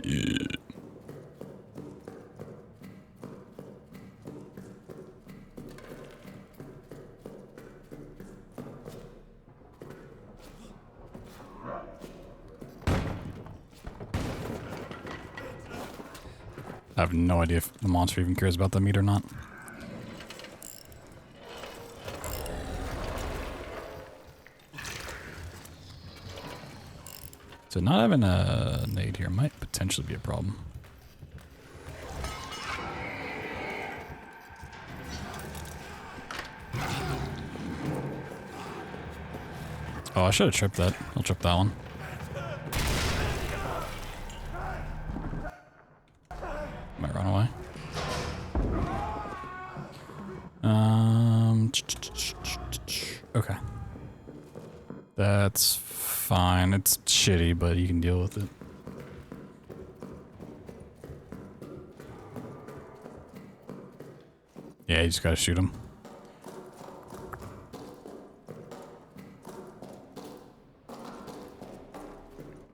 Yeah. I have no idea if the monster even cares about the meat or not. So not having a nade here might potentially be a problem. Oh, I should have tripped that. I'll trip that one. Might run away. Okay. That's fine. It's shitty, but you can deal with it. Yeah, you just gotta shoot him.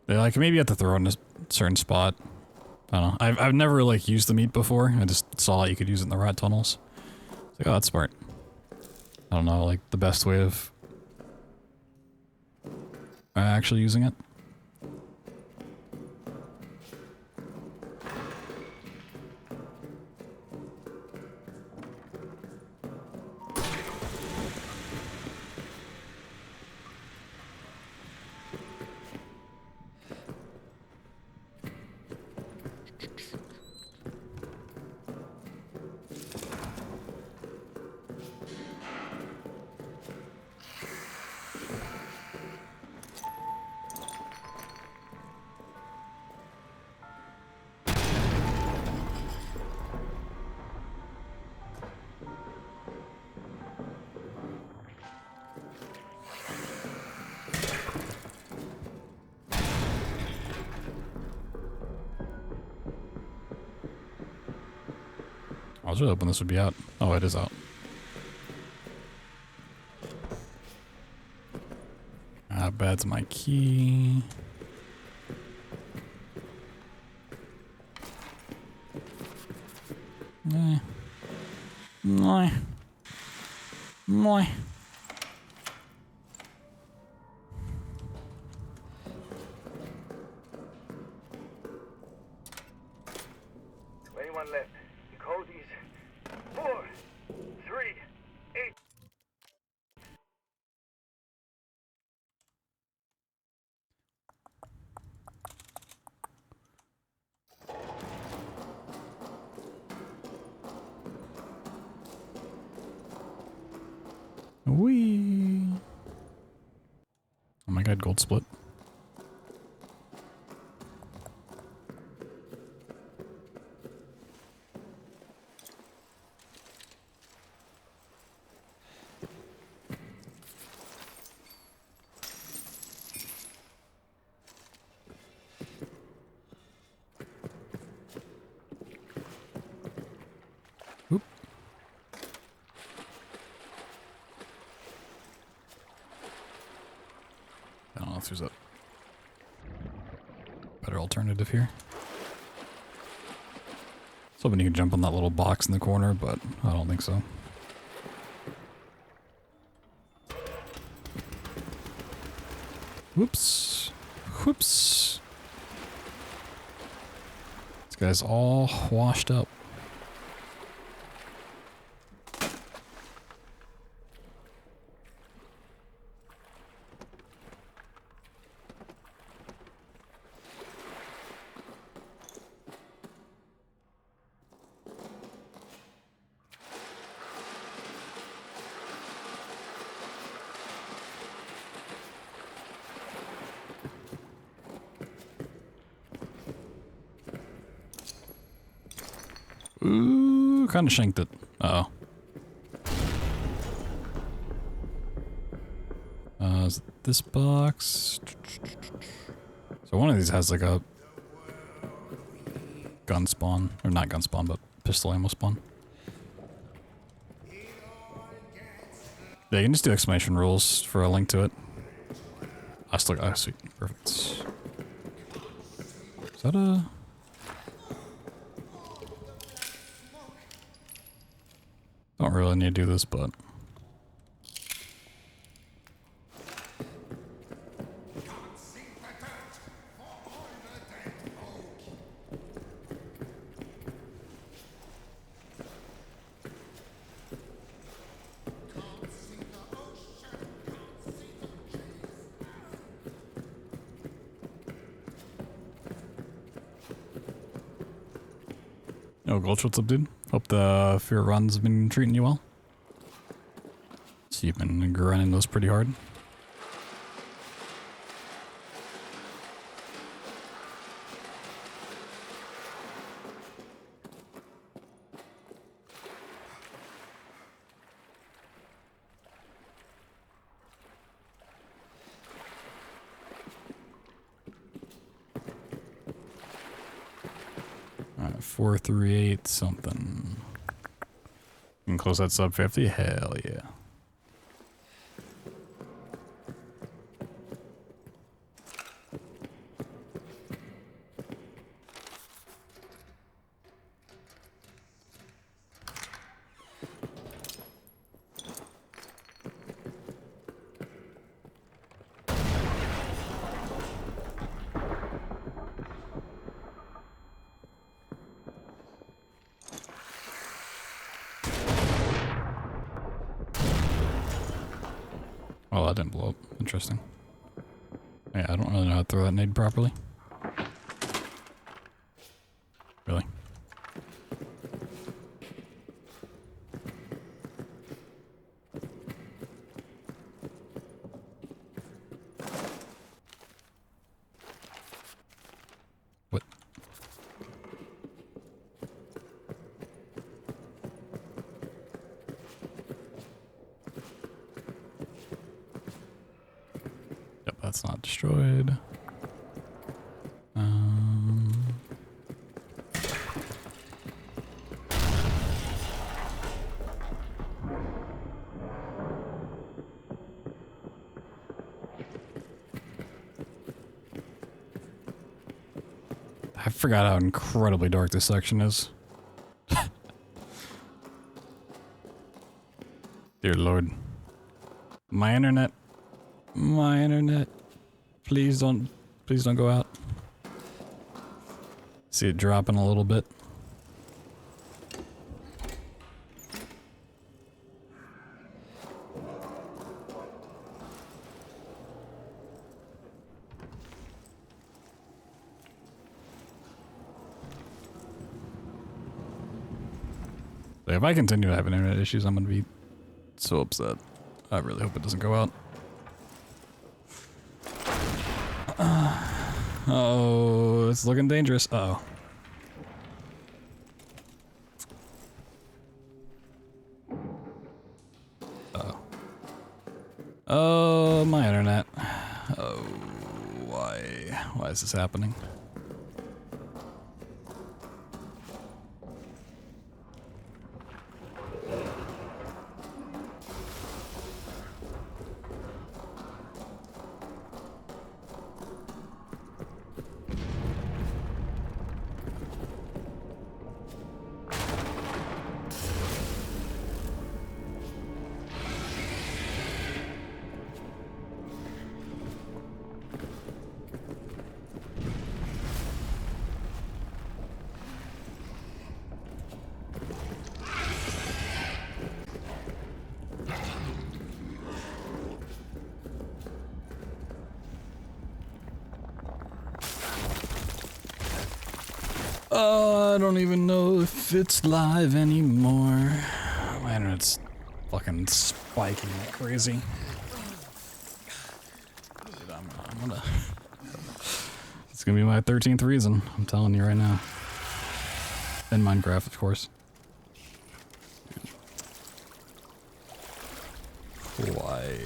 Yeah, like maybe you have to throw it in a certain spot. I don't know. I've never like used the meat before. I just saw you could use it in the rat tunnels. It's like, oh, that's smart. I don't know, like the best way of actually using it. I was really hoping this would be out. Oh, it is out. How bad's my key? Meh. Meh. Meh. Anyone left? The code is 4, 3, 8. Wee. Oh my god, gold split. Oop. I don't know if there's a better alternative here. I was hoping you could jump on that little box in the corner, but I don't think so. Whoops. Whoops. This guy's all washed up. Ooh, kind of shanked it. Uh-oh. Is it this box? So one of these has like a gun spawn. Or not gun spawn, but pistol ammo spawn. Yeah, you can just do exclamation rules for a link to it. I still got, sweet. Perfect. Is that a... Don't really need to do this, but... Yo, Gulch, what's up, dude? Hope the fear runs have been treating you well. So you've been grinding those pretty hard. Alright, 438 something. You can close that sub 50? Hell yeah. Oh, that didn't blow up. Interesting. Yeah, I don't really know how to throw that nade properly. Really? What? Yep, that's not destroyed. I forgot how incredibly dark this section is. Dear Lord. My internet. My internet. Please don't go out. See it dropping a little bit. If I continue to have internet issues, I'm gonna be so upset. I really hope it doesn't go out. Oh, it's looking dangerous. Uh-oh. Uh-oh. Oh, my internet. Oh, why? Why is this happening? I don't even know if it's live anymore. My internet's fucking spiking like crazy. Dude, I'm gonna... It's gonna be my 13th reason, I'm telling you right now. And Minecraft, of course. Dude. Why?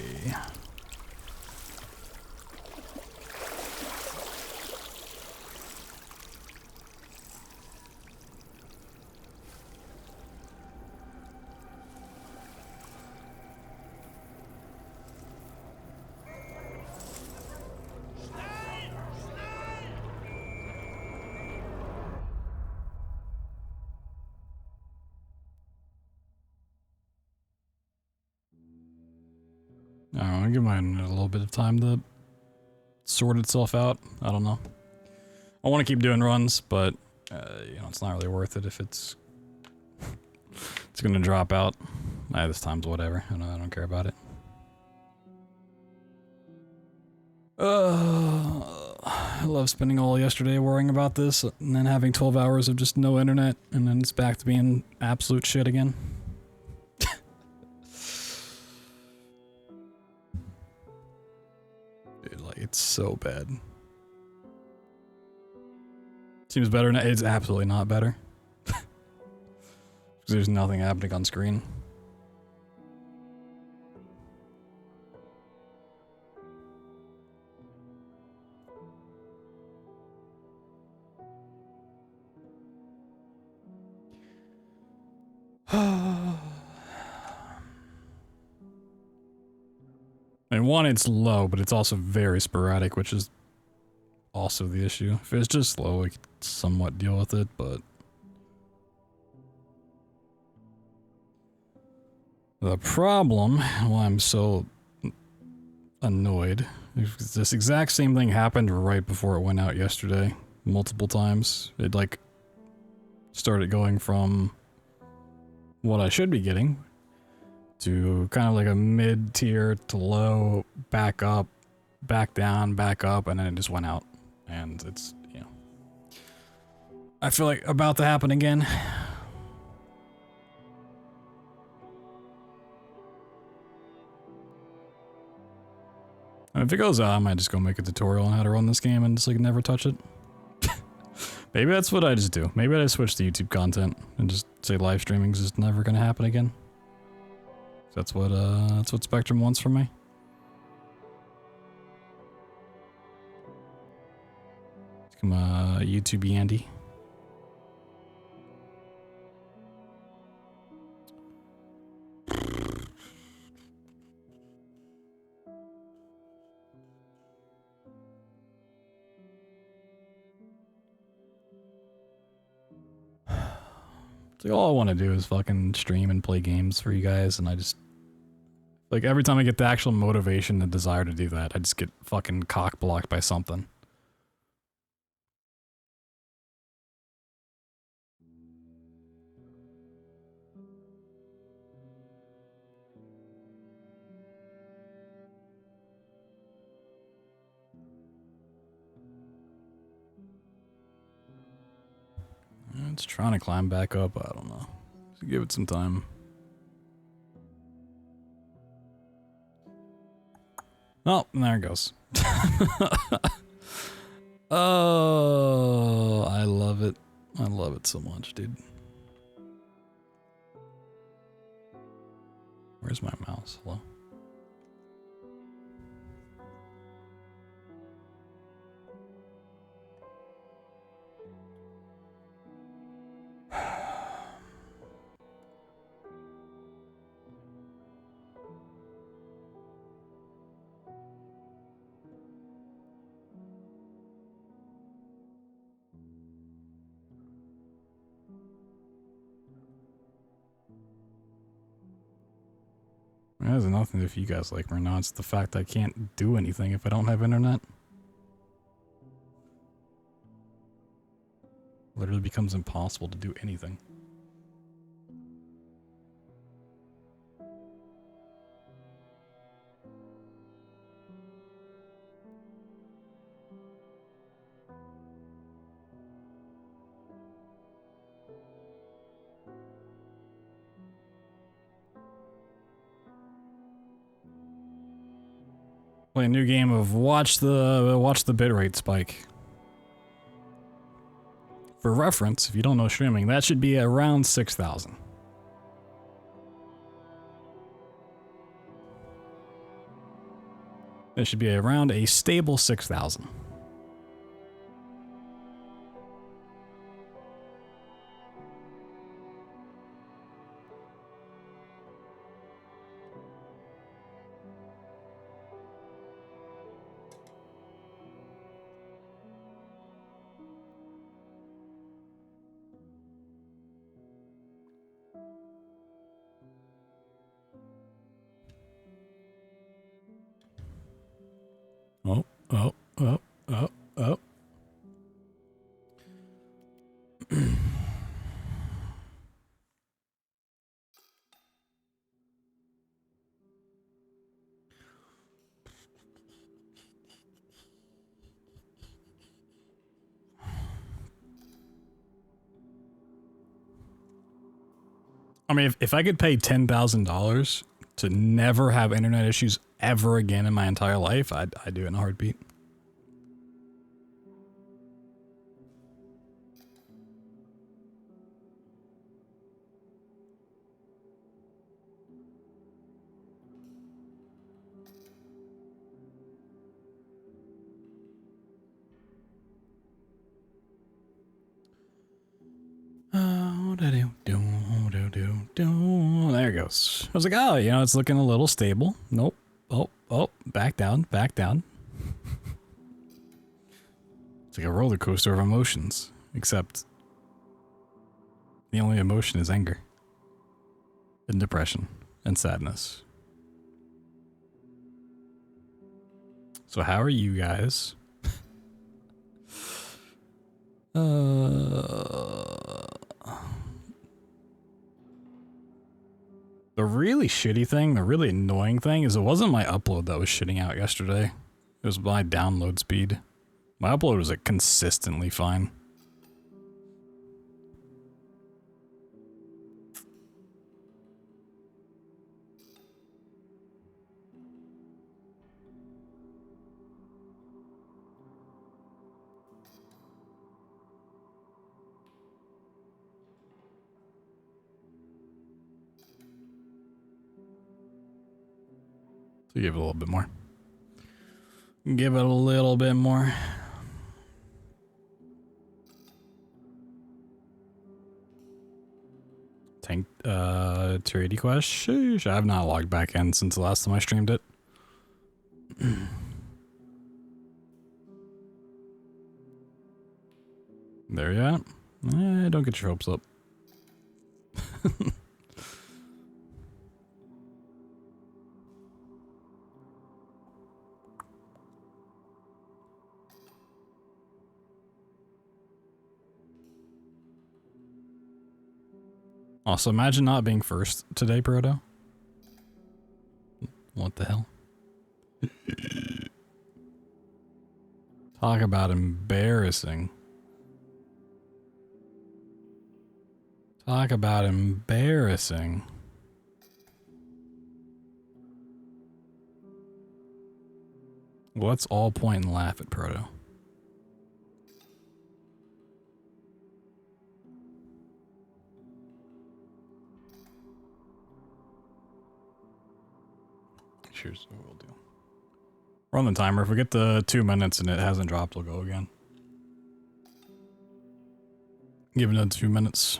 I'm gonna give mine a little bit of time to sort itself out. I don't know. I want to keep doing runs, but you know, it's not really worth it if it's it's gonna drop out. This time's whatever. I don't care about it. I love spending all yesterday worrying about this, and then having 12 hours of just no internet, and then it's back to being absolute shit again. It's so bad. Seems better now. It's absolutely not better. There's nothing happening on screen. And one, it's low, but it's also very sporadic, which is also the issue. If it's just slow, we could somewhat deal with it, but... The problem, why I'm so annoyed, is this exact same thing happened right before it went out yesterday. Multiple times. It, like, started going from what I should be getting to kind of like a mid-tier to low, back up, back down, back up, and then it just went out. And it's, you know, I feel like about to happen again. And if it goes out, I might just go make a tutorial on how to run this game and just like never touch it. Maybe that's what I just do. Maybe I just switch to YouTube content and just say live streaming is just never gonna happen again. That's what Spectrum wants from me. Come YouTube Andy. It's like all I want to do is fucking stream and play games for you guys, and I just like every time I get the actual motivation and desire to do that, I just get fucking cock blocked by something. It's trying to climb back up. I don't know. Just give it some time. Oh, there it goes. Oh, I love it. I love it so much, dude. Where's my mouse? Hello? It has nothing to do if you guys like me or not. It's the fact I can't do anything if I don't have internet. Literally becomes impossible to do anything. Play a new game of watch the bitrate spike. For reference, if you don't know streaming, that should be around 6,000. It should be around a stable 6,000. Oh. I mean, if I could pay $10,000 to never have internet issues ever again in my entire life, I'd do it in a heartbeat. There it goes. I was like, oh, you know, it's looking a little stable. Nope. Oh, back down. It's like a roller coaster of emotions, except the only emotion is anger and depression and sadness. So how are you guys? The The really shitty thing, the really annoying thing is it wasn't my upload that was shitting out yesterday. It was my download speed. My upload was like consistently fine. So give it a little bit more. Give it a little bit more. Tank, tier 80 quest? Sheesh, I have not logged back in since the last time I streamed it. There you at? Don't get your hopes up. Also, imagine not being first today, Proto. What the hell? Talk about embarrassing. Talk about embarrassing. Let's all point and laugh at Proto. Here's what we'll do. We're on the timer. If we get the 2 minutes and it hasn't dropped, we'll go again. Give it another 2 minutes.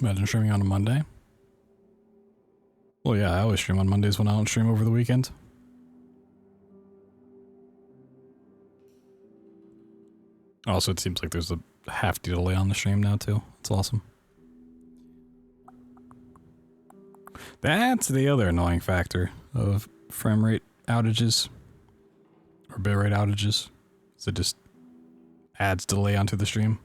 Imagine streaming on a Monday. Well, yeah, I always stream on Mondays when I don't stream over the weekend. Also, it seems like there's a hefty delay on the stream now, too. It's awesome. That's the other annoying factor of frame rate outages. Or bitrate outages. So it just adds delay onto the stream.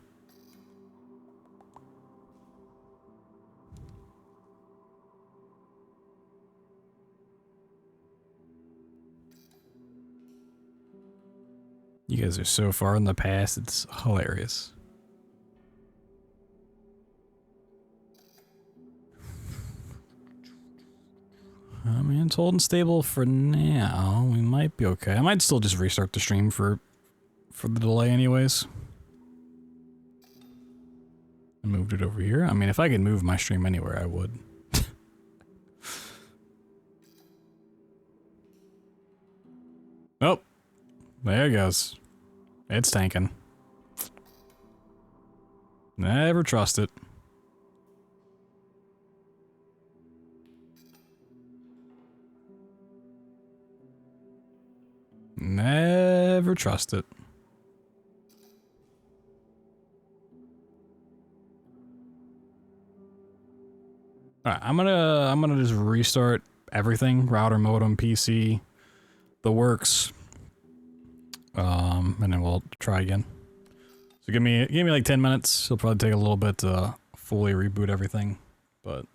You guys are so far in the past, it's hilarious. I mean, it's holding stable for now. We might be okay. I might still just restart the stream for the delay anyways. I moved it over here. I mean, if I could move my stream anywhere, I would. Oh, there it goes. It's tanking. Never trust it. Never trust it. Alright, I'm gonna just restart everything. Router, modem, PC, the works. And then we'll try again. So give me like 10 minutes. It'll probably take a little bit to fully reboot everything, but